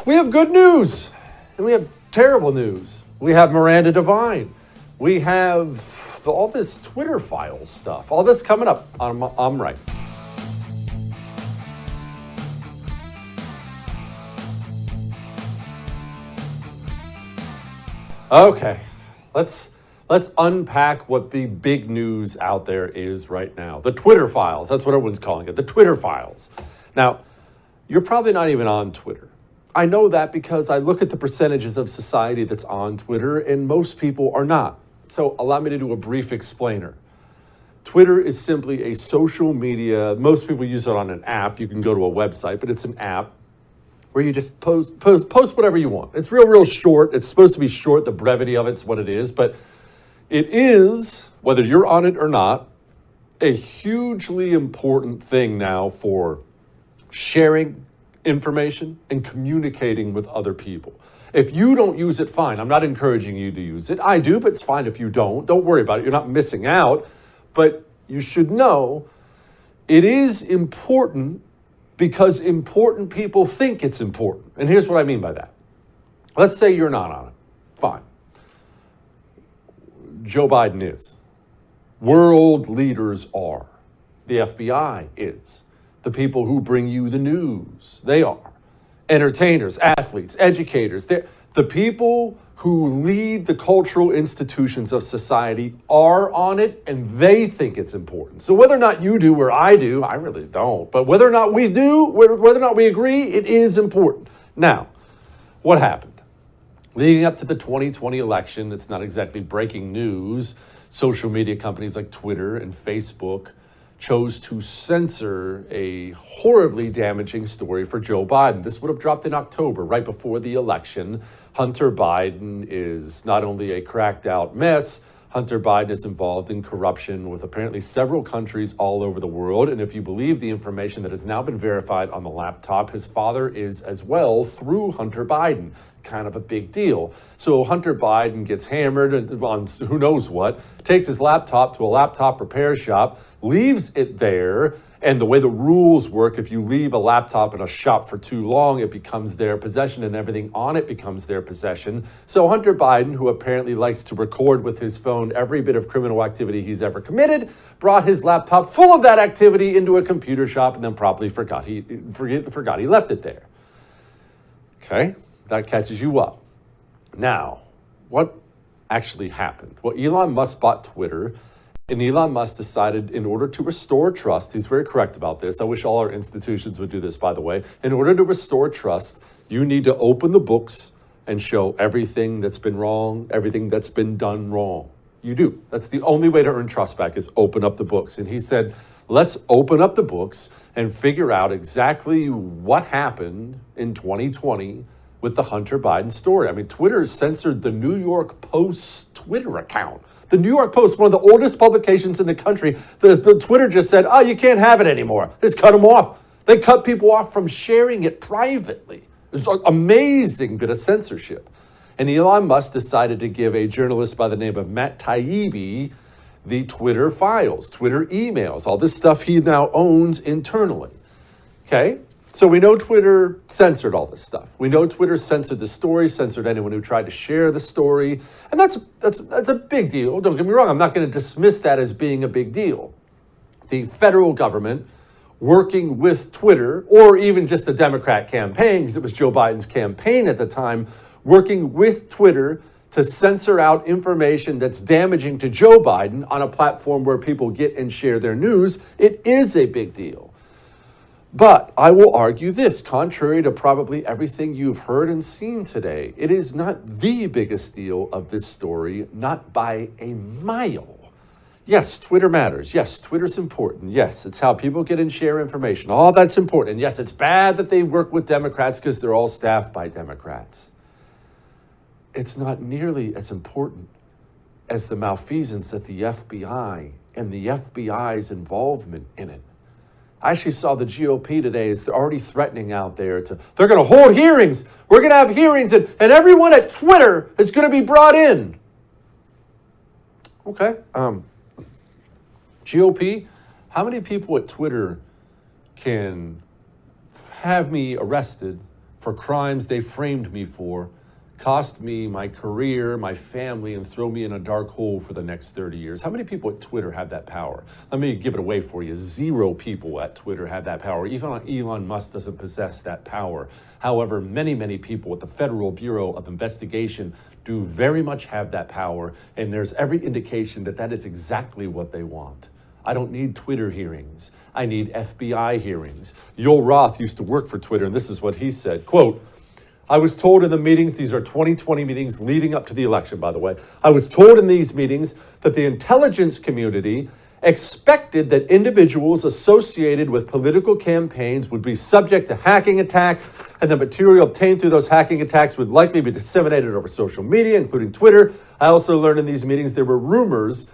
We have good news and we have terrible news. We have Miranda Devine. We have all this Twitter files stuff. All this coming up on I'm Right. Okay, let's unpack what the big news out there is right now. The Twitter files, that's what everyone's calling it, the Twitter files. Now, you're probably not even on Twitter. I know that because I look at the percentages of society that's on Twitter, and most people are not. So allow me to do a brief explainer. Twitter is simply a social media, most people use it on an app. You can go to a website, but it's an app where you just post whatever you want. It's real short. It's supposed to be short. The brevity of it's what it is. But it is, whether you're on it or not, a hugely important thing now for sharing information and communicating with other people. If you don't use it, fine. I'm not encouraging you to use it. I do, but it's fine if you don't. Don't worry about it. You're not missing out. But you should know it is important because important people think it's important. And here's what I mean by that. Let's say you're not on it. Fine. Joe Biden is. World leaders are. The FBI is. The people who bring you the news, they are. Entertainers, athletes, educators, they're the people who lead the cultural institutions of society are on it, and they think it's important. So whether or not you do or I do, I really don't, but whether or not we do, whether or not we agree, it is important. Now, what happened? Leading up to the 2020 election, it's not exactly breaking news. Social media companies like Twitter and Facebook chose to censor a horribly damaging story for Joe Biden. This would have dropped in October, right before the election. Hunter Biden is not only a cracked out mess, Hunter Biden is involved in corruption with apparently several countries all over the world. And if you believe the information that has now been verified on the laptop, his father is as well through Hunter Biden. Kind of a big deal. So Hunter Biden gets hammered on who knows what, takes his laptop to a laptop repair shop, leaves it there, and the way the rules work, if you leave a laptop in a shop for too long, it becomes their possession and everything on it becomes their possession. So Hunter Biden, who apparently likes to record with his phone every bit of criminal activity he's ever committed, brought his laptop full of that activity into a computer shop and then probably forgot he left it there. Okay, that catches you up. Now, what actually happened? Well, Elon Musk bought Twitter. And Elon Musk decided, in order to restore trust, he's very correct about this. I wish all our institutions would do this, by the way. In order to restore trust, you need to open the books and show everything that's been wrong, everything that's been done wrong. You do. That's the only way to earn trust back is open up the books. And he said, let's open up the books and figure out exactly what happened in 2020 with the Hunter Biden story. I mean, Twitter censored the New York Post's Twitter account. The New York Post, one of the oldest publications in the country, the Twitter just said, oh, you can't have it anymore. Just cut them off. They cut people off from sharing it privately. It's an amazing bit of censorship. And Elon Musk decided to give a journalist by the name of Matt Taibbi the Twitter files, Twitter emails, all this stuff he now owns internally. Okay? So we know Twitter censored all this stuff. We know Twitter censored the story, censored anyone who tried to share the story. And that's a big deal. Don't get me wrong. I'm not going to dismiss that as being a big deal. The federal government working with Twitter, or even just the Democrat campaign, because it was Joe Biden's campaign at the time, working with Twitter to censor out information that's damaging to Joe Biden on a platform where people get and share their news, it is a big deal. But I will argue this, contrary to probably everything you've heard and seen today, it is not the biggest deal of this story, not by a mile. Yes, Twitter matters. Yes, Twitter's important. Yes, it's how people get and share information. All that's important. And yes, it's bad that they work with Democrats because they're all staffed by Democrats. It's not nearly as important as the malfeasance at the FBI and the FBI's involvement in it. I actually saw the GOP today is already threatening out there they're going to hold hearings. We're going to have hearings and everyone at Twitter is going to be brought in. Okay. GOP, how many people at Twitter can have me arrested for crimes they framed me for, cost me my career, my family, and throw me in a dark hole for the next 30 years. How many people at Twitter have that power? Let me give it away for you. 0 people at Twitter have that power. Even Elon Musk doesn't possess that power. However, many, many people at the Federal Bureau of Investigation do very much have that power, and there's every indication that that is exactly what they want. I don't need Twitter hearings. I need FBI hearings. Yoel Roth used to work for Twitter, and this is what he said, quote, I was told in the meetings, these are 2020 meetings leading up to the election, by the way, I was told in these meetings that the intelligence community expected that individuals associated with political campaigns would be subject to hacking attacks, and the material obtained through those hacking attacks would likely be disseminated over social media, including Twitter. I also learned in these meetings there were rumors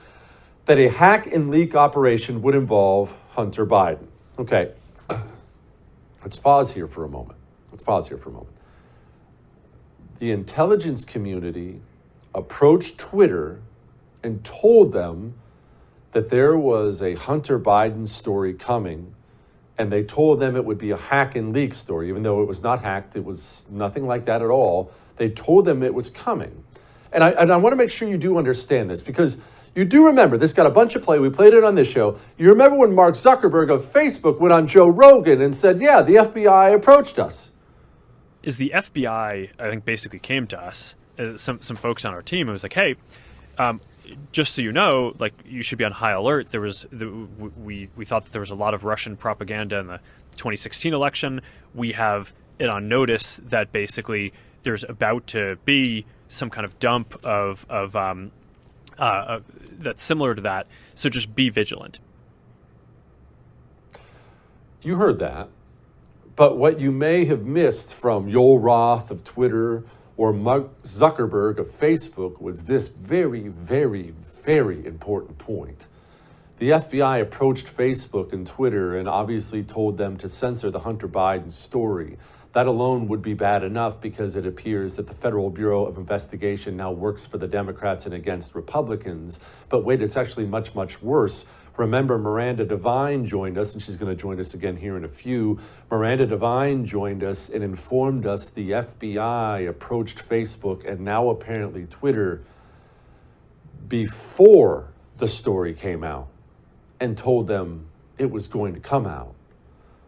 that a hack and leak operation would involve Hunter Biden. Okay, let's pause here for a moment. The intelligence community approached Twitter and told them that there was a Hunter Biden story coming, and they told them it would be a hack and leak story, even though it was not hacked, it was nothing like that at all. They told them it was coming. And I want to make sure you do understand this, because you do remember, this got a bunch of play, we played it on this show. You remember when Mark Zuckerberg of Facebook went on Joe Rogan and said, yeah, the FBI approached us. Is the FBI, I think, basically came to us, some folks on our team, and was like, hey, just so you know, like, you should be on high alert. We thought that there was a lot of Russian propaganda in the 2016 election. We have it on notice that basically there's about to be some kind of dump of that's similar to that. So just be vigilant. You heard that. But what you may have missed from Yoel Roth of Twitter or Mark Zuckerberg of Facebook was this very, very, very important point. The FBI approached Facebook and Twitter and obviously told them to censor the Hunter Biden story. That alone would be bad enough because it appears that the Federal Bureau of Investigation now works for the Democrats and against Republicans. But wait, it's actually much, much worse. Remember, Miranda Devine joined us, and she's going to join us again here in a few. Miranda Devine joined us and informed us the FBI approached Facebook and now apparently Twitter before the story came out and told them it was going to come out.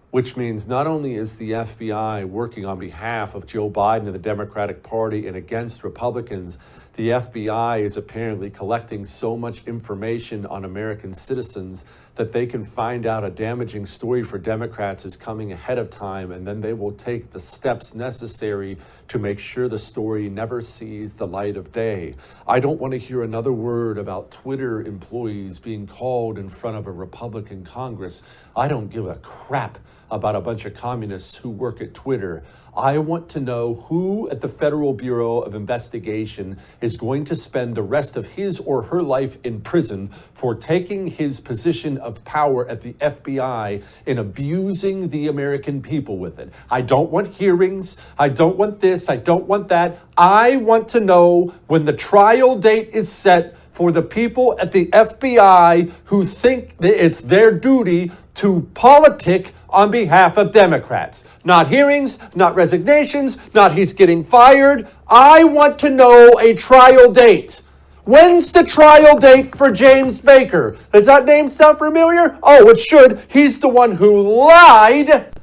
Which means not only is the FBI working on behalf of Joe Biden and the Democratic Party and against Republicans, the FBI is apparently collecting so much information on American citizens that they can find out a damaging story for Democrats is coming ahead of time, and then they will take the steps necessary to make sure the story never sees the light of day. I don't want to hear another word about Twitter employees being called in front of a Republican Congress. I don't give a crap about a bunch of communists who work at Twitter. I want to know who at the Federal Bureau of Investigation is going to spend the rest of his or her life in prison for taking his position of power at the FBI and abusing the American people with it. I don't want hearings. I don't want this. I don't want that. I want to know when the trial date is set for the people at the FBI who think that it's their duty to politic on behalf of Democrats. Not hearings, not resignations, not he's getting fired. I want to know a trial date. When's the trial date for James Baker? Does that name sound familiar? Oh, it should. He's the one who lied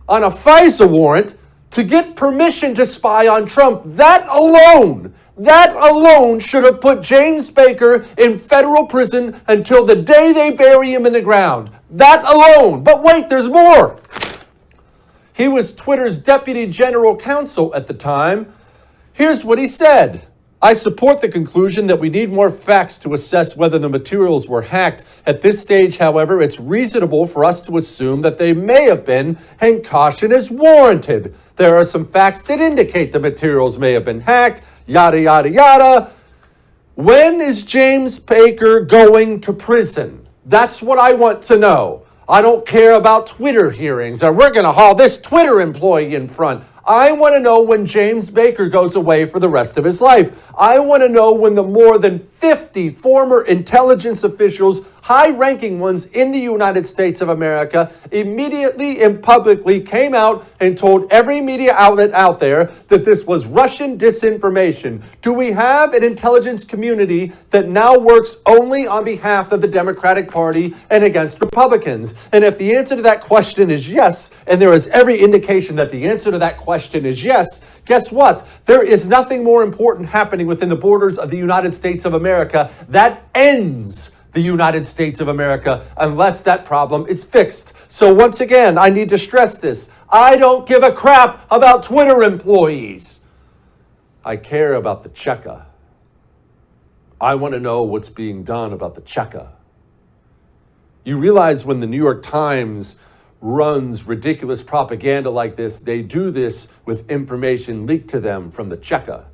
on a FISA warrant to get permission to spy on Trump. That alone should have put James Baker in federal prison until the day they bury him in the ground. That alone. But wait, there's more. He was Twitter's deputy general counsel at the time. Here's what he said. I support the conclusion that we need more facts to assess whether the materials were hacked. At this stage, however, it's reasonable for us to assume that they may have been, and caution is warranted. There are some facts that indicate the materials may have been hacked, yada, yada, yada. When is James Baker going to prison? That's what I want to know. I don't care about Twitter hearings, or we're going to haul this Twitter employee in front. I want to know when James Baker goes away for the rest of his life. I want to know when the more than 50 former intelligence officials, high-ranking ones in the United States of America, immediately and publicly came out and told every media outlet out there that this was Russian disinformation. Do we have an intelligence community that now works only on behalf of the Democratic Party and against Republicans? And if the answer to that question is yes, and there is every indication that the answer to that question is yes, guess what? There is nothing more important happening within the borders of the United States of America that ends the United States of America unless that problem is fixed. So once again, I need to stress this. I don't give a crap about Twitter employees. I care about the Cheka. I want to know what's being done about the Cheka. You realize when the New York Times runs ridiculous propaganda like this, they do this with information leaked to them from the Cheka.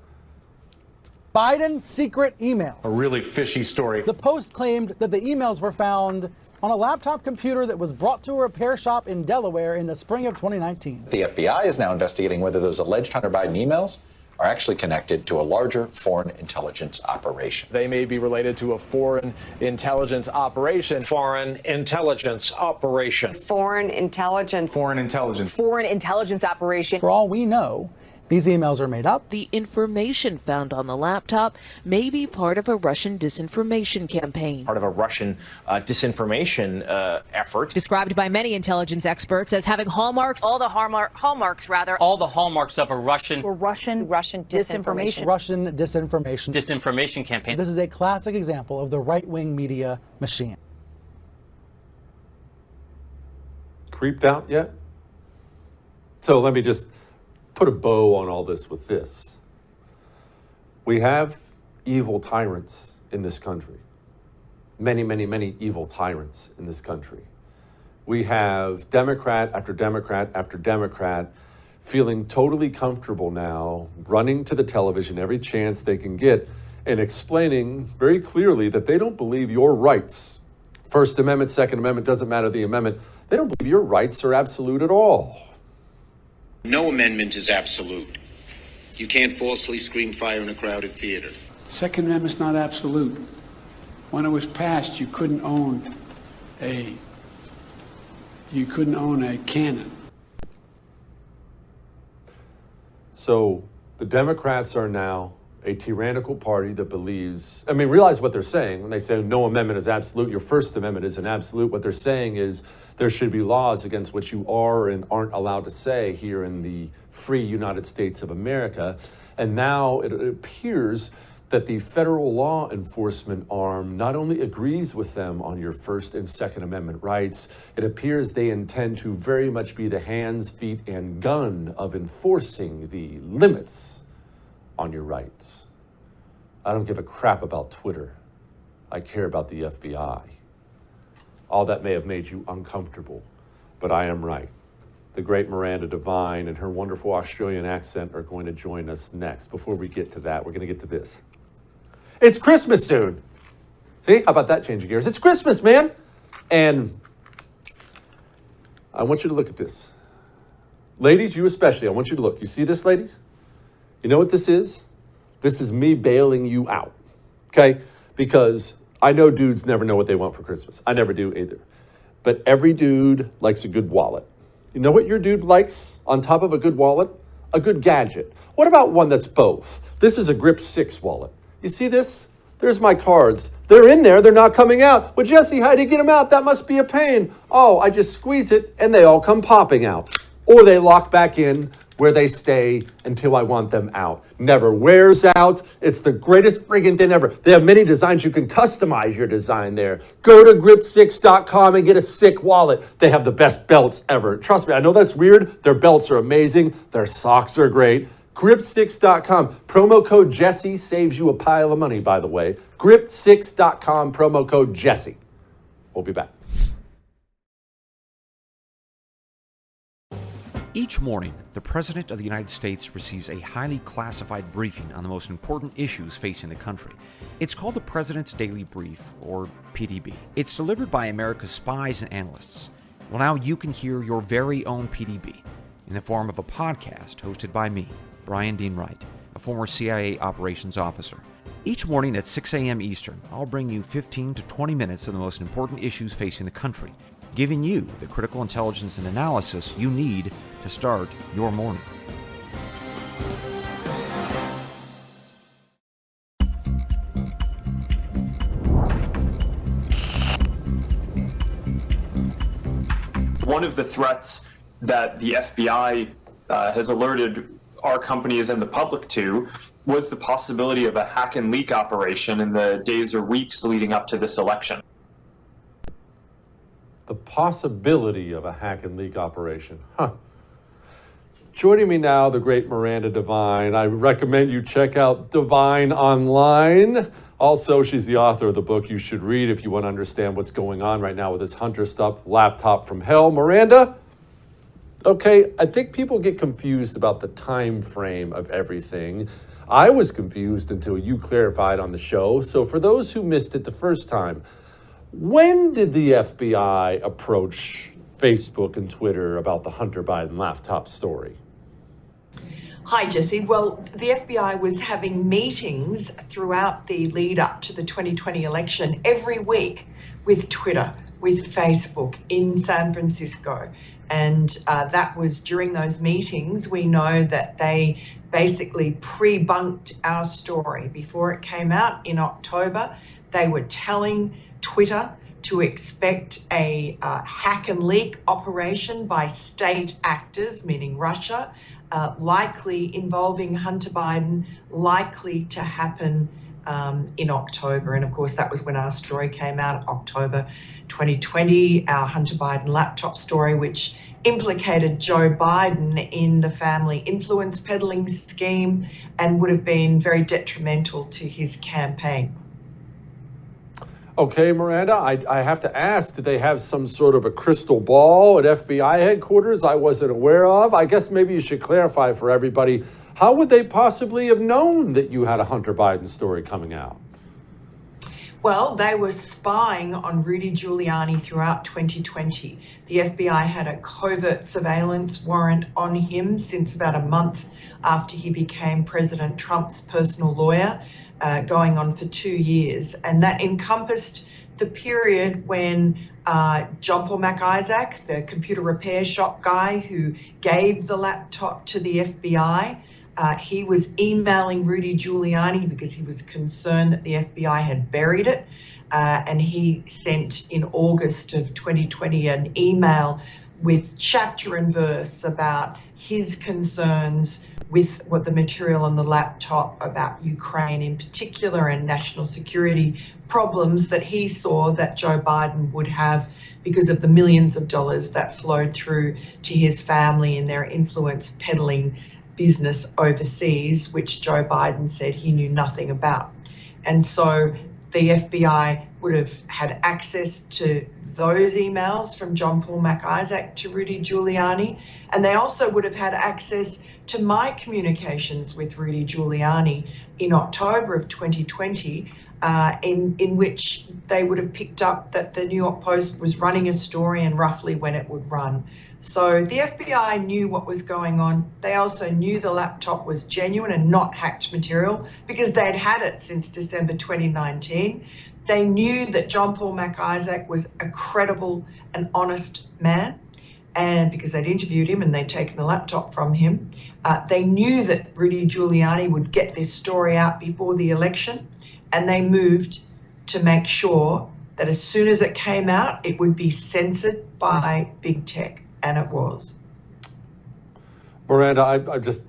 Biden's secret emails. A really fishy story. The Post claimed that the emails were found on a laptop computer that was brought to a repair shop in Delaware in the spring of 2019. The FBI is now investigating whether those alleged Hunter Biden emails are actually connected to a larger foreign intelligence operation. They may be related to a foreign intelligence operation. Foreign intelligence operation. Foreign intelligence. Foreign intelligence. Foreign intelligence operation. For all we know, these emails are made up. The information found on the laptop may be part of a Russian disinformation campaign. Part of a Russian disinformation effort. Described by many intelligence experts as having hallmarks. All the hallmarks of a Russian disinformation. Russian disinformation campaign. This is a classic example of the right-wing media machine. Creeped out yet? So let me just put a bow on all this with this. We have evil tyrants in this country. Many, many, many evil tyrants in this country. We have Democrat after Democrat after Democrat feeling totally comfortable now, running to the television every chance they can get and explaining very clearly that they don't believe your rights, First Amendment, Second Amendment, doesn't matter the amendment, they don't believe your rights are absolute at all. No amendment is absolute. You can't falsely scream fire in a crowded theater. Second Amendment's not absolute. When it was passed, you couldn't own a cannon. So the Democrats are now a tyrannical party that believes, realize what they're saying when they say no amendment is absolute. Your First Amendment isn't absolute. What they're saying is there should be laws against what you are and aren't allowed to say here in the free United States of America. And now it appears that the federal law enforcement arm not only agrees with them on your First and Second Amendment rights, it appears they intend to very much be the hands, feet, and gun of enforcing the limits on your rights. I don't give a crap about Twitter. I care about the FBI. All that may have made you uncomfortable, but I am right. The great Miranda Devine and her wonderful Australian accent are going to join us next. Before we get to that, we're going to get to this. It's Christmas soon. See, how about that change of gears? It's Christmas, man. And I want you to look at this. Ladies, you especially, I want you to look. You see this, ladies? You know what this is? This is me bailing you out, okay? Because I know dudes never know what they want for Christmas. I never do either. But every dude likes a good wallet. You know what your dude likes on top of a good wallet? A good gadget. What about one that's both? This is a Grip 6 wallet. You see this? There's my cards. They're in there. They're not coming out. Well, Jesse, how do you get them out? That must be a pain. Oh, I just squeeze it and they all come popping out. Or they lock back in where they stay until I want them out. Never wears out. It's the greatest friggin' thing ever. They have many designs. You can customize your design there. Go to grip6.com and get a sick wallet. They have the best belts ever. Trust me, I know that's weird. Their belts are amazing. Their socks are great. Grip6.com. Promo code Jesse saves you a pile of money, by the way. Grip6.com, promo code Jesse. We'll be back. Each morning, the President of the United States receives a highly classified briefing on the most important issues facing the country. It's called the President's Daily Brief, or PDB. It's delivered by America's spies and analysts. Well, now you can hear your very own PDB. in the form of a podcast hosted by me, Brian Dean Wright, a former CIA operations officer. Each morning at 6 a.m. Eastern, I'll bring you 15 to 20 minutes of the most important issues facing the country, giving you the critical intelligence and analysis you need to start your morning. One of the threats that the FBI has alerted our companies and the public to was the possibility of a hack and leak operation in the days or weeks leading up to this election. The possibility of a hack and leak operation. Joining me now, the great Miranda Devine. I recommend you check out Devine online. Also, she's the author of the book you should read if you want to understand what's going on right now with this Hunter stuff laptop from hell. Miranda? Okay, I think people get confused about the time frame of everything. I was confused until you clarified on the show. So for those who missed it the first time, when did the FBI approach Facebook and Twitter about the Hunter Biden laptop story? Hi, Jesse. Well, the FBI was having meetings throughout the lead up to the 2020 election every week with Twitter, with Facebook in San Francisco. And that was during those meetings, we know that they basically pre-bunked our story. Before it came out in October, they were telling Twitter to expect a hack and leak operation by state actors, meaning Russia, likely involving Hunter Biden, likely to happen in October. And of course, that was when our story came out, October 2020, our Hunter Biden laptop story, which implicated Joe Biden in the family influence peddling scheme and would have been very detrimental to his campaign. Okay, Miranda, I have to ask, did they have some sort of a crystal ball at FBI headquarters I wasn't aware of? I guess maybe you should clarify for everybody, how would they possibly have known that you had a Hunter Biden story coming out? Well, they were spying on Rudy Giuliani throughout 2020. The FBI had a covert surveillance warrant on him since about a month after he became President Trump's personal lawyer, going on for 2 years. And that encompassed the period when John Paul MacIsaac, the computer repair shop guy who gave the laptop to the FBI, he was emailing Rudy Giuliani because he was concerned that the FBI had buried it. And he sent in August of 2020 an email with chapter and verse about his concerns with what the material on the laptop about Ukraine in particular and national security problems that he saw that Joe Biden would have because of the millions of dollars that flowed through to his family in their influence peddling business overseas, which Joe Biden said he knew nothing about. And so the FBI would have had access to those emails from John Paul MacIsaac to Rudy Giuliani, and they also would have had access to my communications with Rudy Giuliani in October of 2020, in which they would have picked up that the New York Post was running a story and roughly when it would run. So the FBI knew what was going on. They also knew the laptop was genuine and not hacked material because they'd had it since December 2019. They knew that John Paul MacIsaac was a credible and honest man, and because they'd interviewed him and they'd taken the laptop from him. They knew that Rudy Giuliani would get this story out before the election, and they moved to make sure that as soon as it came out, it would be censored by big tech, and it was. Miranda,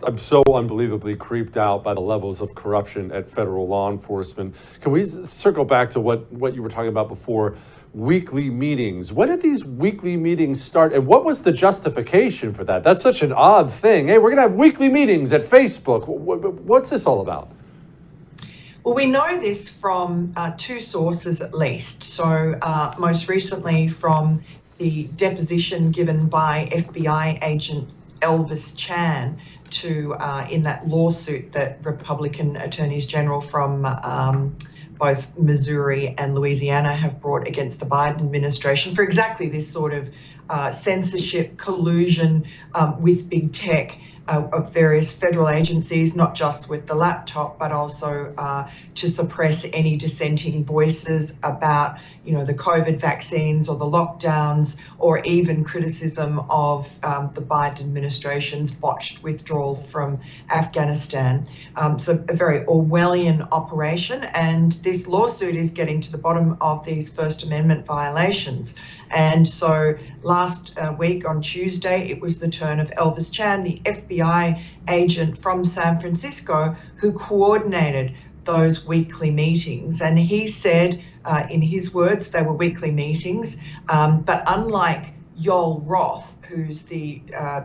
I'm so unbelievably creeped out by the levels of corruption at federal law enforcement. Can we circle back to what you were talking about before? Weekly meetings. When did these weekly meetings start, and what was the justification for that? That's such an odd thing. Hey, we're going to have weekly meetings at Facebook. What's this all about? Well, we know this from two sources at least. So most recently from the deposition given by FBI agent Elvis Chan to in that lawsuit that Republican attorneys general from both Missouri and Louisiana have brought against the Biden administration for exactly this sort of censorship, collusion with big tech of various federal agencies, not just with the laptop, but also to suppress any dissenting voices about, the COVID vaccines or the lockdowns, or even criticism of the Biden administration's botched withdrawal from Afghanistan. So a very Orwellian operation, and this lawsuit is getting to the bottom of these First Amendment violations. And so last week on Tuesday, it was the turn of Elvis Chan, the FBI agent from San Francisco, who coordinated those weekly meetings. And he said, in his words, they were weekly meetings, but unlike Yoel Roth, who's the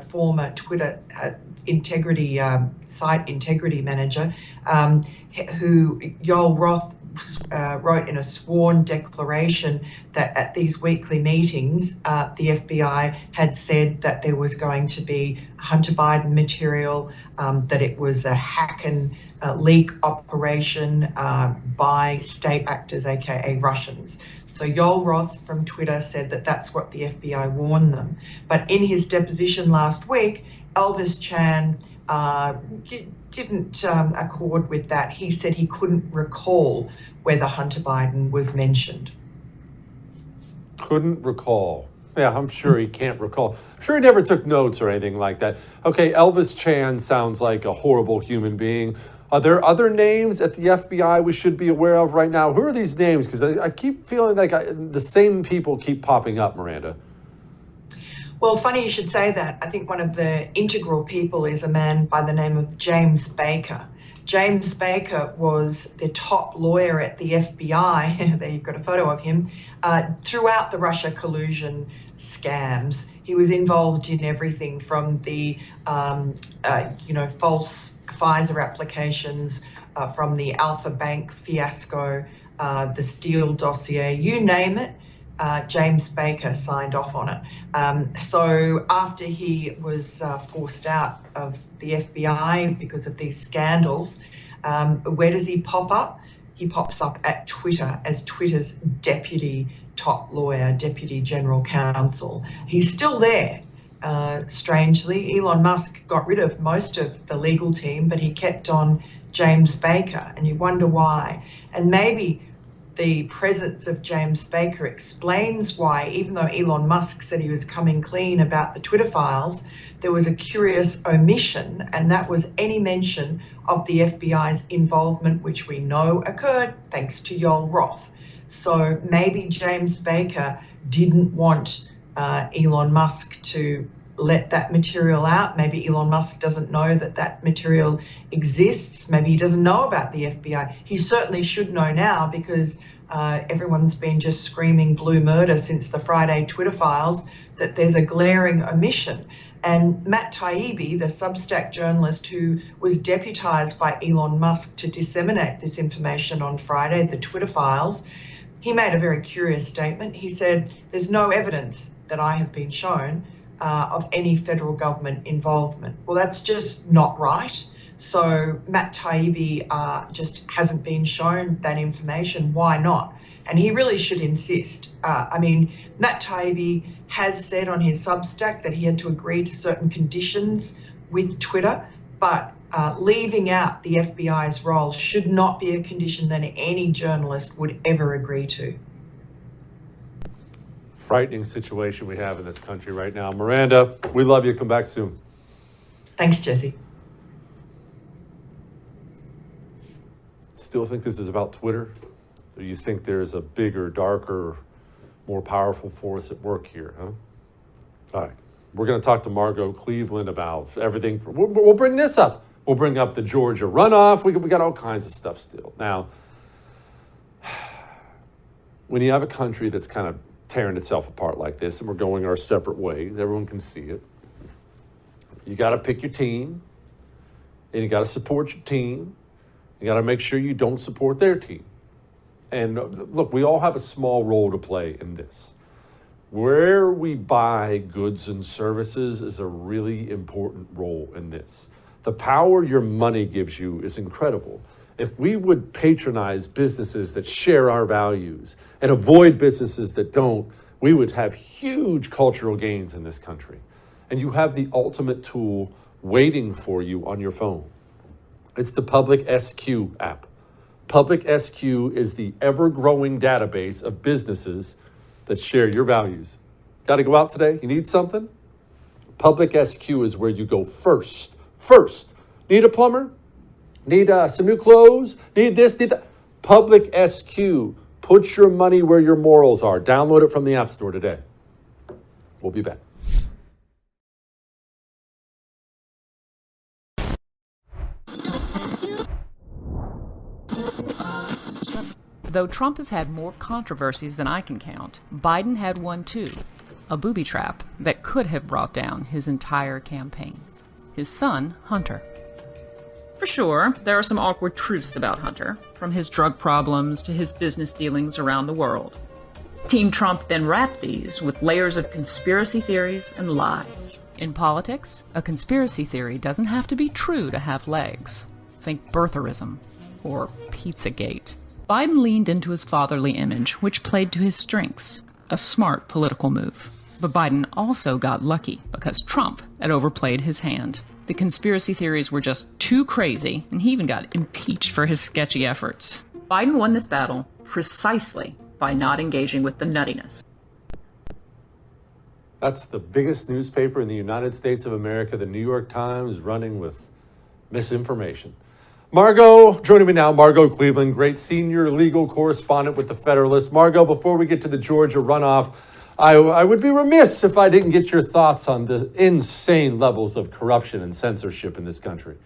former Twitter integrity site integrity manager, who Yoel Roth wrote in a sworn declaration that at these weekly meetings, the FBI had said that there was going to be Hunter Biden material, that it was a hack and leak operation by state actors, aka Russians. So Yoel Roth from Twitter said that that's what the FBI warned them. But in his deposition last week, Elvis Chan didn't accord with that. He said he couldn't recall whether Hunter Biden was mentioned. Couldn't recall. Yeah, I'm sure he can't recall. I'm sure he never took notes or anything like that. Okay, Elvis Chan sounds like a horrible human being. Are there other names at the FBI we should be aware of right now? Who are these names? Because I keep feeling like the same people keep popping up, Miranda. Well, funny you should say that. I think one of the integral people is a man by the name of James Baker. James Baker was the top lawyer at the FBI, there you've got a photo of him, throughout the Russia collusion scams. He was involved in everything from the, false Pfizer applications, from the Alpha Bank fiasco, the Steele dossier, you name it. James Baker signed off on it. So after he was forced out of the FBI because of these scandals, where does he pop up? He pops up at Twitter as Twitter's deputy top lawyer, deputy general counsel. He's still there. Strangely, Elon Musk got rid of most of the legal team, but he kept on James Baker, and you wonder why. And maybe the presence of James Baker explains why, even though Elon Musk said he was coming clean about the Twitter files, there was a curious omission, and that was any mention of the FBI's involvement, which we know occurred thanks to Yoel Roth. So maybe James Baker didn't want Elon Musk to let that material out. Maybe Elon Musk doesn't know that that material exists. Maybe he doesn't know about the FBI. He certainly should know now, because everyone's been just screaming blue murder since the Friday Twitter files, that there's a glaring omission. And Matt Taibbi, the Substack journalist who was deputized by Elon Musk to disseminate this information on Friday, the Twitter files, he made a very curious statement. He said, there's no evidence that I have been shown of any federal government involvement. Well, that's just not right. So Matt Taibbi just hasn't been shown that information. Why not? And he really should insist. Matt Taibbi has said on his Substack that he had to agree to certain conditions with Twitter, but leaving out the FBI's role should not be a condition that any journalist would ever agree to. Frightening situation we have in this country right now. Miranda, we love you. Come back soon. Thanks, Jesse. Still think this is about Twitter? Or you think there's a bigger, darker, more powerful force at work here, huh? All right. We're going to talk to Margot Cleveland about everything. We'll bring this up. We'll bring up the Georgia runoff. We got all kinds of stuff still. Now, when you have a country that's kind of tearing itself apart like this, and we're going our separate ways, everyone can see it, you got to pick your team, and you got to support your team. You got to make sure you don't support their team. And look, we all have a small role to play in this. Where we buy goods and services is a really important role in this. The power your money gives you is incredible. If we would patronize businesses that share our values and avoid businesses that don't, we would have huge cultural gains in this country. And you have the ultimate tool waiting for you on your phone. It's the Public SQ app. Public SQ is the ever-growing database of businesses that share your values. Got to go out today? You need something? Public SQ is where you go first. First. Need a plumber? Need some new clothes? Need this? Need that? Public SQ. Put your money where your morals are. Download it from the App Store today. We'll be back. Though Trump has had more controversies than I can count, Biden had one too. A booby trap that could have brought down his entire campaign. His son, Hunter. For sure, there are some awkward truths about Hunter, from his drug problems to his business dealings around the world. Team Trump then wrapped these with layers of conspiracy theories and lies. In politics, a conspiracy theory doesn't have to be true to have legs. Think birtherism or Pizzagate. Biden leaned into his fatherly image, which played to his strengths. A smart political move. But Biden also got lucky because Trump had overplayed his hand. The conspiracy theories were just too crazy, and he even got impeached for his sketchy efforts. Biden won this battle precisely by not engaging with the nuttiness. That's the biggest newspaper in the United States of America, the New York Times, running with misinformation. Margot, joining me now, Margot Cleveland, great senior legal correspondent with the Federalist. Margot, before we get to the Georgia runoff, I would be remiss if I didn't get your thoughts on the insane levels of corruption and censorship in this country.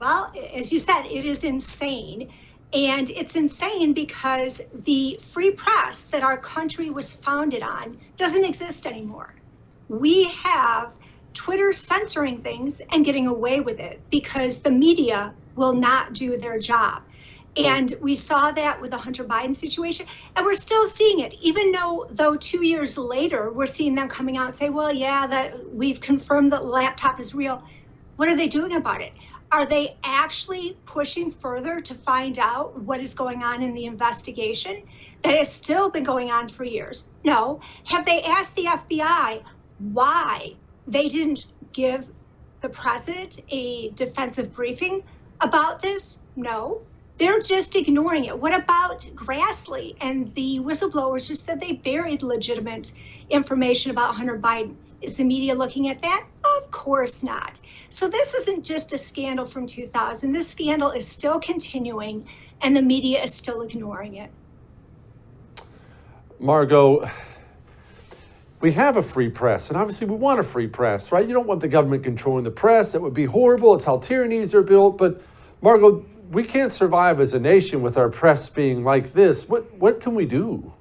Well, as you said, it is insane. And it's insane because the free press that our country was founded on doesn't exist anymore. We have Twitter censoring things and getting away with it because the media will not do their job. And we saw that with the Hunter Biden situation, and we're still seeing it, even though 2 years later, we're seeing them coming out and say, well, yeah, that we've confirmed that the laptop is real. What are they doing about it? Are they actually pushing further to find out what is going on in the investigation that has still been going on for years? No. Have they asked the FBI why they didn't give the president a defensive briefing about this? No. They're just ignoring it. What about Grassley and the whistleblowers who said they buried legitimate information about Hunter Biden? Is the media looking at that? Of course not. So this isn't just a scandal from 2000. This scandal is still continuing, and the media is still ignoring it. Margot, we have a free press, and obviously we want a free press, right? You don't want the government controlling the press. That would be horrible. It's how tyrannies are built. But Margot, we can't survive as a nation with our press being like this. What can we do?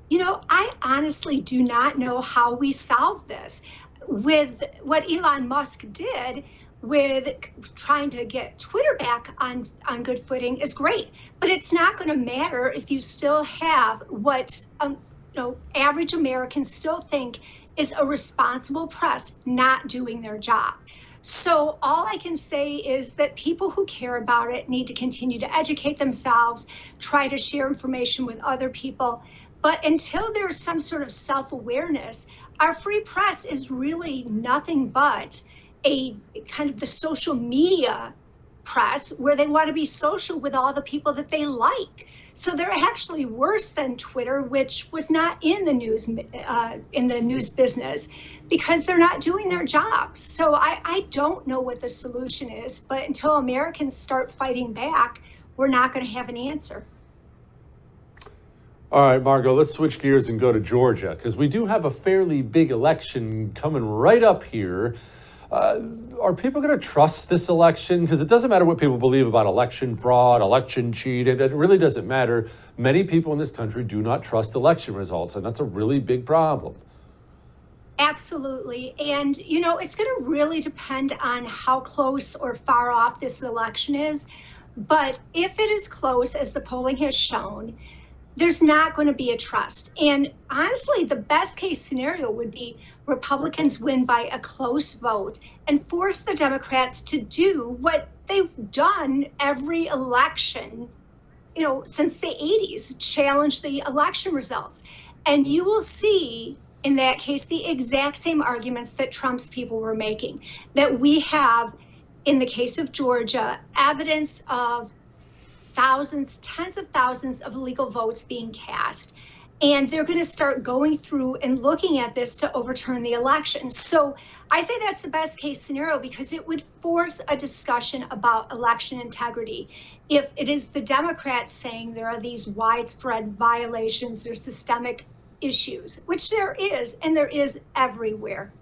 You know, I honestly do not know how we solve this. With what Elon Musk did with trying to get Twitter back on good footing is great, but it's not going to matter if you still have what average Americans still think is a responsible press not doing their job. So all I can say is that people who care about it need to continue to educate themselves, try to share information with other people. But until there's some sort of self-awareness, our free press is really nothing but a kind of the social media press where they want to be social with all the people that they like. So they're actually worse than Twitter, which was not in the news business, because they're not doing their jobs. So I don't know what the solution is, but until Americans start fighting back, we're not going to have an answer. All right, Margot, let's switch gears and go to Georgia, because we do have a fairly big election coming right up here. Are people going to trust this election? Because it doesn't matter what people believe about election fraud, election cheat. It really doesn't matter. Many people in this country do not trust election results, and that's a really big problem. Absolutely. And, you know, it's going to really depend on how close or far off this election is. But if it is close, as the polling has shown, there's not going to be a trust. And honestly, the best case scenario would be Republicans win by a close vote and force the Democrats to do what they've done every election, since the 80s, challenge the election results. And you will see in that case the exact same arguments that Trump's people were making, that we have, in the case of Georgia, evidence of thousands, tens of thousands of illegal votes being cast. And they're going to start going through and looking at this to overturn the election. So I say that's the best case scenario because it would force a discussion about election integrity. If it is the Democrats saying there are these widespread violations, there's systemic issues, which there is, and there is everywhere.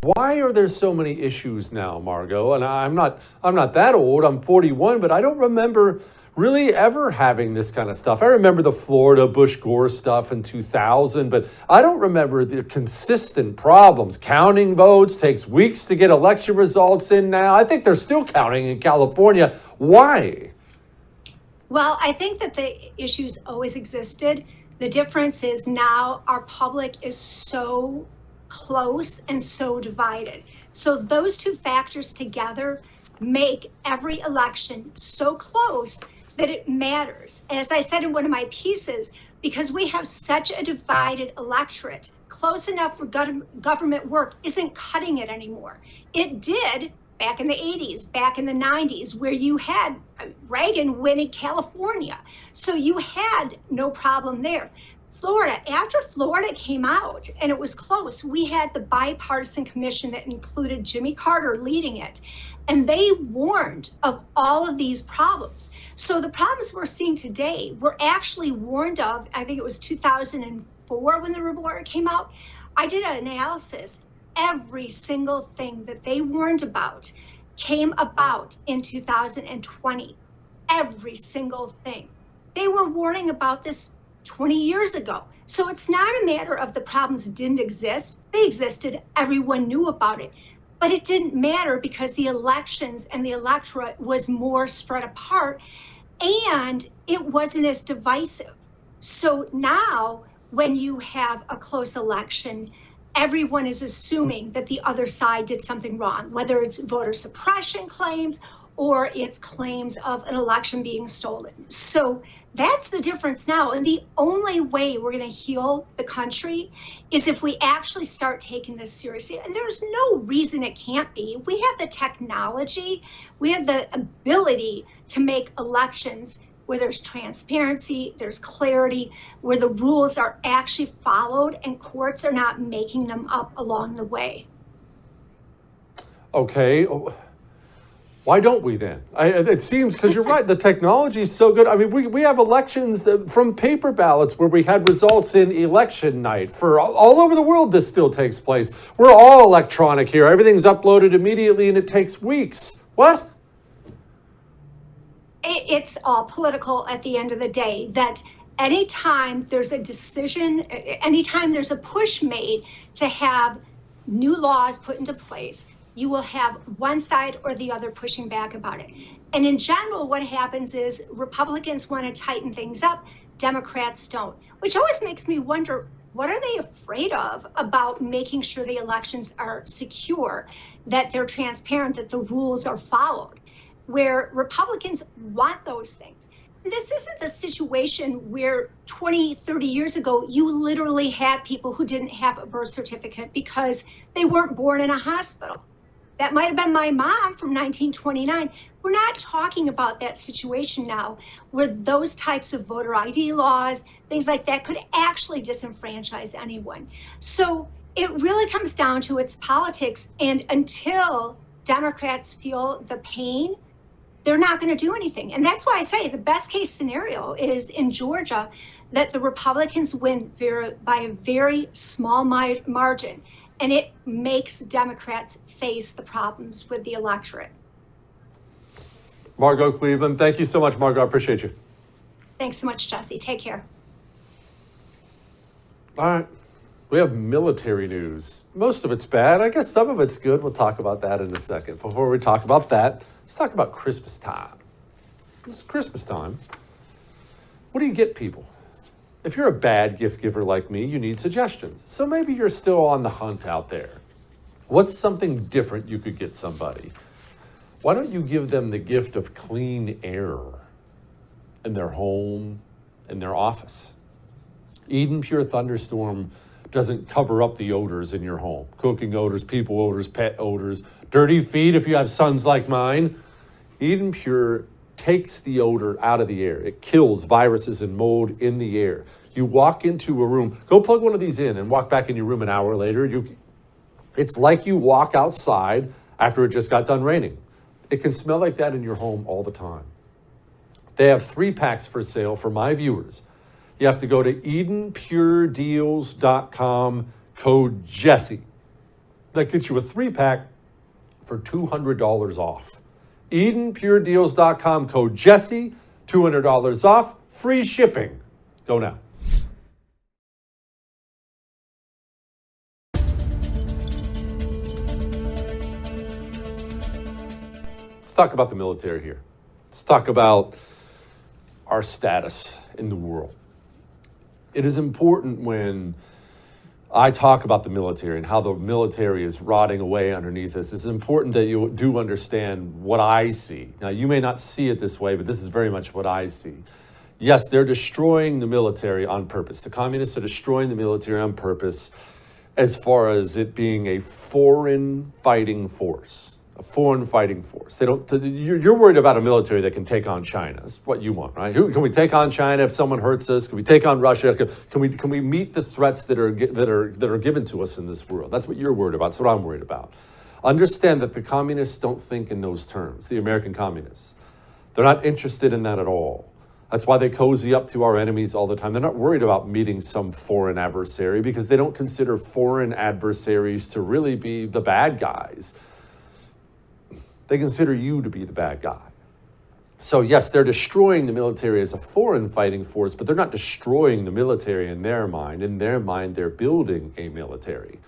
Why are there so many issues now, Margot? And I'm not that old. I'm 41, but I don't remember really ever having this kind of stuff. I remember the Florida Bush-Gore stuff in 2000, but I don't remember the consistent problems. Counting votes takes weeks to get election results in now. I think they're still counting in California. Why? Well, I think that the issues always existed. The difference is now our public is so close and so divided. So those two factors together make every election so close that it matters. As I said in one of my pieces, because we have such a divided electorate, close enough for government work isn't cutting it anymore. It did back in the 80s, back in the 90s, where you had Reagan winning California. So you had no problem there. Florida, after Florida came out and it was close, we had the bipartisan commission that included Jimmy Carter leading it. And they warned of all of these problems. So the problems we're seeing today were actually warned of, I think it was 2004 when the report came out. I did an analysis. Every single thing that they warned about came about in 2020. Every single thing. They were warning about this 20 years ago. So it's not a matter of the problems didn't exist. They existed. Everyone knew about it. But it didn't matter because the elections and the electorate was more spread apart and it wasn't as divisive. So now when you have a close election, everyone is assuming that the other side did something wrong, whether it's voter suppression claims or it's claims of an election being stolen. So that's the difference now. And the only way we're going to heal the country is if we actually start taking this seriously. And there's no reason it can't be. We have the technology, we have the ability to make elections where there's transparency, there's clarity, where the rules are actually followed and courts are not making them up along the way. Okay. Why don't we then? It seems, because you're right, the technology is so good. I mean, we have elections from paper ballots where we had results in election night. For all over the world, this still takes place. We're all electronic here. Everything's uploaded immediately and it takes weeks. What? It's all political at the end of the day, that anytime there's a decision, anytime there's a push made to have new laws put into place, you will have one side or the other pushing back about it. And in general, what happens is Republicans want to tighten things up, Democrats don't, which always makes me wonder, what are they afraid of about making sure the elections are secure, that they're transparent, that the rules are followed, where Republicans want those things. This isn't the situation where 20, 30 years ago, you literally had people who didn't have a birth certificate because they weren't born in a hospital. That might have been my mom from 1929. We're not talking about that situation now where those types of voter ID laws, things like that, could actually disenfranchise anyone. So it really comes down to its politics. And until Democrats feel the pain, they're not going to do anything. And that's why I say the best case scenario is in Georgia that the Republicans win by a very small margin. And it makes Democrats face the problems with the electorate. Margot Cleveland, thank you so much, Margot. I appreciate you. Thanks so much, Jesse. Take care. All right. We have military news. Most of it's bad. I guess some of it's good. We'll talk about that in a second. Before we talk about that, let's talk about Christmas time. It's Christmas time. What do you get people? If you're a bad gift giver like me, you need suggestions. So maybe you're still on the hunt out there. What's something different you could get somebody? Why don't you give them the gift of clean air in their home, in their office? Eden Pure Thunderstorm doesn't cover up the odors in your home. Cooking odors, people odors, pet odors, dirty feet if you have sons like mine. Eden Pure takes the odor out of the air. It kills viruses and mold in the air. You walk into a room, go plug one of these in and walk back in your room an hour later. It's like you walk outside after it just got done raining. It can smell like that in your home all the time. They have 3-packs for sale for my viewers. You have to go to EdenPureDeals.com, code Jesse. That gets you a 3-pack for $200 off. EdenPureDeals.com, code Jesse, $200 off, free shipping. Go now. Let's talk about the military here. Let's talk about our status in the world. It is important when I talk about the military and how the military is rotting away underneath us. It's important that you do understand what I see. Now, you may not see it this way, but this is very much what I see. Yes, they're destroying the military on purpose. The communists are destroying the military on purpose as far as it being a foreign fighting force. A foreign fighting force. You're worried about a military that can take on China. That's what you want, right? Can we take on China if someone hurts us? Can we take on Russia? Can we meet the threats that are given to us in this world? That's what you're worried about. That's what I'm worried about. Understand that the communists don't think in those terms. The American communists, they're not interested in that at all. That's why they cozy up to our enemies all the time. They're not worried about meeting some foreign adversary because they don't consider foreign adversaries to really be the bad guys. They consider you to be the bad guy. So yes, they're destroying the military as a foreign fighting force, but they're not destroying the military in their mind. In their mind, they're building a military.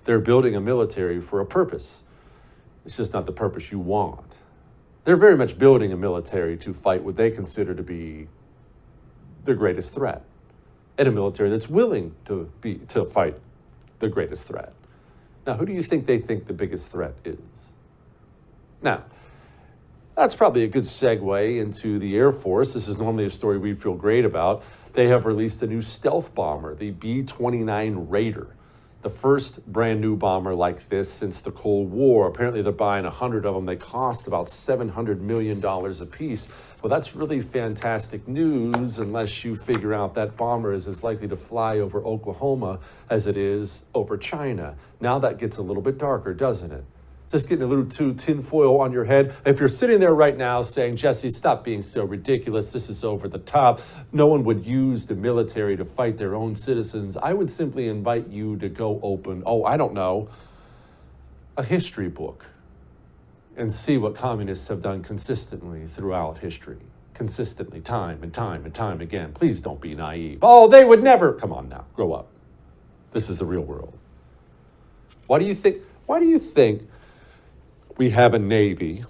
They're building a military for a purpose. It's just not the purpose you want. They're very much building a military to fight what they consider to be the greatest threat, and a military that's willing to fight the greatest threat. Now, who do you think they think the biggest threat is? Now, that's probably a good segue into the Air Force. This is normally a story we'd feel great about. They have released a new stealth bomber, the B-29 Raider, the first brand new bomber like this since the Cold War. Apparently they're buying 100 of them. They cost about $700 million a piece. Well, that's really fantastic news unless you figure out that bomber is as likely to fly over Oklahoma as it is over China. Now that gets a little bit darker, doesn't it? It's just getting a little too tinfoil on your head. If you're sitting there right now saying, Jesse, stop being so ridiculous. This is over the top. No one would use the military to fight their own citizens. I would simply invite you to go open, a history book and see what communists have done consistently throughout history. Consistently, time and time and time again. Please don't be naive. Oh, they would never. Come on now, grow up. This is the real world. Why do you think we have a Navy,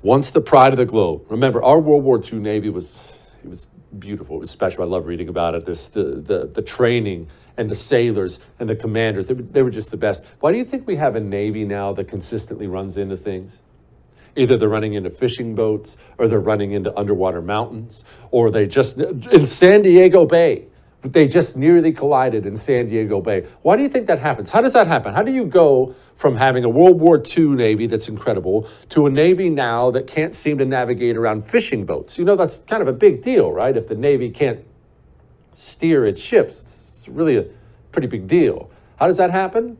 once the pride of the globe? Remember, our World War II Navy was beautiful. It was special. I love reading about it. The training and the sailors and the commanders, they were just the best. Why do you think we have a Navy now that consistently runs into things? Either they're running into fishing boats, or they're running into underwater mountains, or they just, in San Diego Bay, they just nearly collided in San Diego Bay. Why do you think that happens? How does that happen? How do you go from having a World War II Navy that's incredible to a Navy now that can't seem to navigate around fishing boats? You know, that's kind of a big deal, right? If the Navy can't steer its ships, it's really a pretty big deal. How does that happen?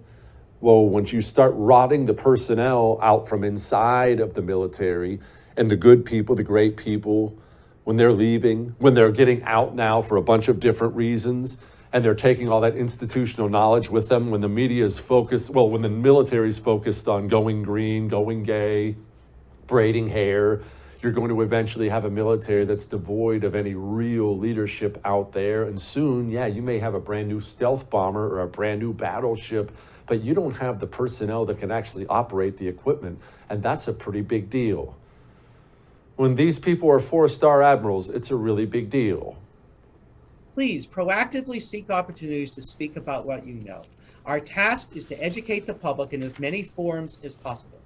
Well, once you start rotting the personnel out from inside of the military, and the good people, the great people, when they're leaving, when they're getting out now for a bunch of different reasons, and they're taking all that institutional knowledge with them, when the media is focused, when the military is focused on going green, going gay, braiding hair, you're going to eventually have a military that's devoid of any real leadership out there. And soon, you may have a brand new stealth bomber or a brand new battleship, but you don't have the personnel that can actually operate the equipment. And that's a pretty big deal. When these people are 4-star admirals, it's a really big deal. Please proactively seek opportunities to speak about what you know. Our task is to educate the public in as many forums as possible.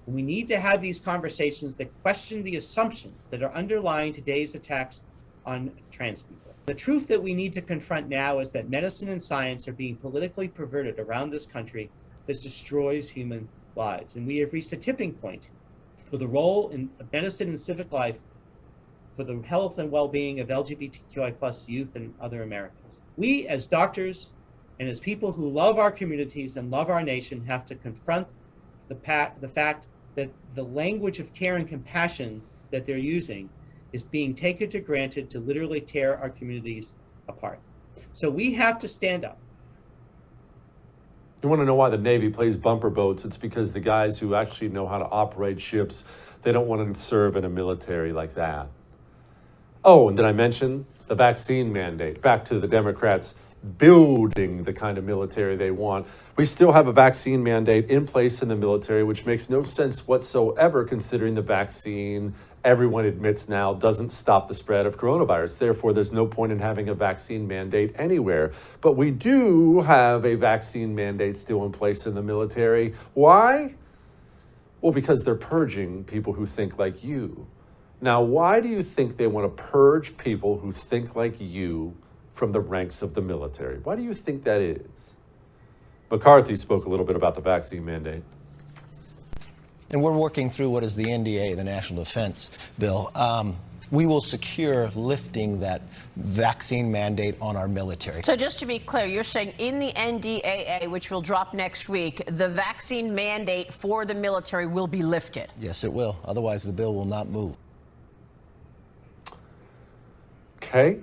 And we need to have these conversations that question the assumptions that are underlying today's attacks on trans people. The truth that we need to confront now is that medicine and science are being politically perverted around this country that destroys human lives. And we have reached a tipping point for the role in medicine and civic life, for the health and well-being of LGBTQI+ youth and other Americans. We as doctors and as people who love our communities and love our nation have to confront the fact that the language of care and compassion that they're using is being taken for granted to literally tear our communities apart. So we have to stand up. You want to know why the Navy plays bumper boats? It's because the guys who actually know how to operate ships, they don't want to serve in a military like that. Oh, and did I mention the vaccine mandate? Back to the Democrats building the kind of military they want. We still have a vaccine mandate in place in the military, which makes no sense whatsoever considering the vaccine, everyone admits now, doesn't stop the spread of coronavirus. Therefore, there's no point in having a vaccine mandate anywhere. But we do have a vaccine mandate still in place in the military. Why? Well, because they're purging people who think like you. Now, why do you think they want to purge people who think like you from the ranks of the military? Why do you think that is? McCarthy spoke a little bit about the vaccine mandate. And we're working through what is the NDA, the National Defense Bill. We will secure lifting that vaccine mandate on our military. So just to be clear, you're saying in the NDAA, which will drop next week, the vaccine mandate for the military will be lifted? Yes, it will. Otherwise, the bill will not move. Okay.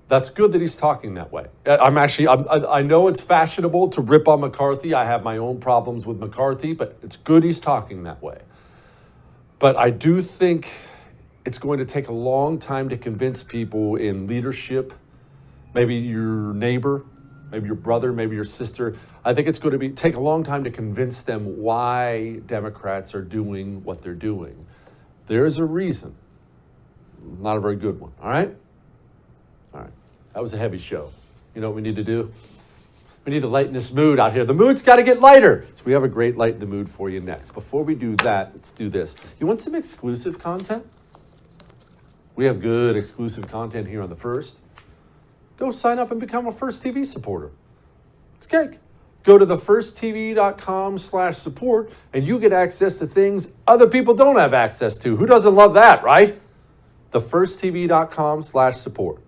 That's good that he's talking that way. I know it's fashionable to rip on McCarthy. I have my own problems with McCarthy, but it's good he's talking that way. But I do think it's going to take a long time to convince people in leadership, maybe your neighbor, maybe your brother, maybe your sister. I think it's going to take a long time to convince them why Democrats are doing what they're doing. There's a reason. Not a very good one, all right? All right, that was a heavy show. You know what we need to do? We need to lighten this mood out here. The mood's got to get lighter. So we have a great lighten the mood for you next. Before we do that, let's do this. You want some exclusive content? We have good exclusive content here on The First. Go sign up and become a First TV supporter. It's cake. Go to thefirsttv.com/support and you get access to things other people don't have access to. Who doesn't love that, right? thefirsttv.com/support.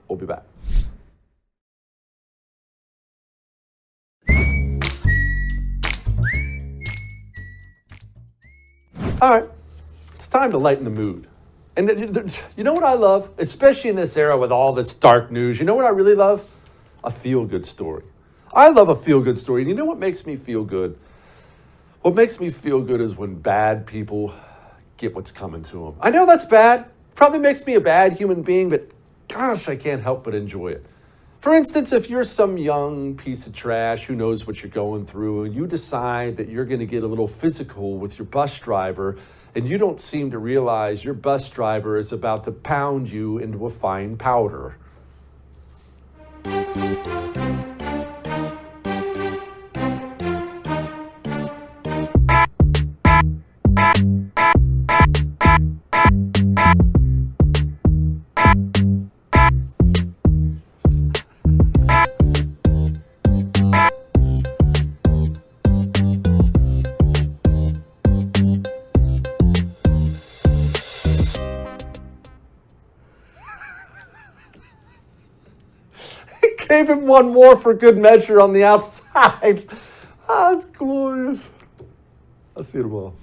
We'll be back. All right, it's time to lighten the mood. And you know what I love? Especially in this era with all this dark news, you know what I really love? A feel-good story. I love a feel-good story. And you know what makes me feel good? What makes me feel good is when bad people get what's coming to them. I know that's bad. Probably makes me a bad human being, but gosh, I can't help but enjoy it. For instance, if you're some young piece of trash who knows what you're going through and you decide that you're going to get a little physical with your bus driver and you don't seem to realize your bus driver is about to pound you into a fine powder. Gave him one more for good measure on the outside. Ah, it's glorious. I'll see you tomorrow.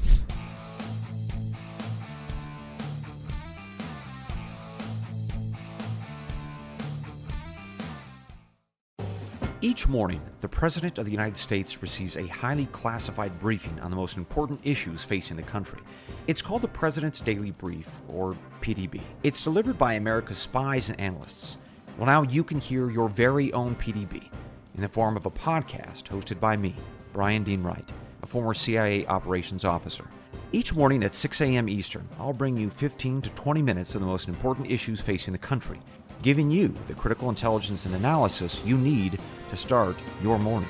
Each morning, the President of the United States receives a highly classified briefing on the most important issues facing the country. It's called the President's Daily Brief, or PDB. It's delivered by America's spies and analysts. Well, now you can hear your very own PDB in the form of a podcast hosted by me, Brian Dean Wright, a former CIA operations officer. Each morning at 6 a.m. Eastern, I'll bring you 15 to 20 minutes of the most important issues facing the country. giving you the critical intelligence and analysis you need to start your morning.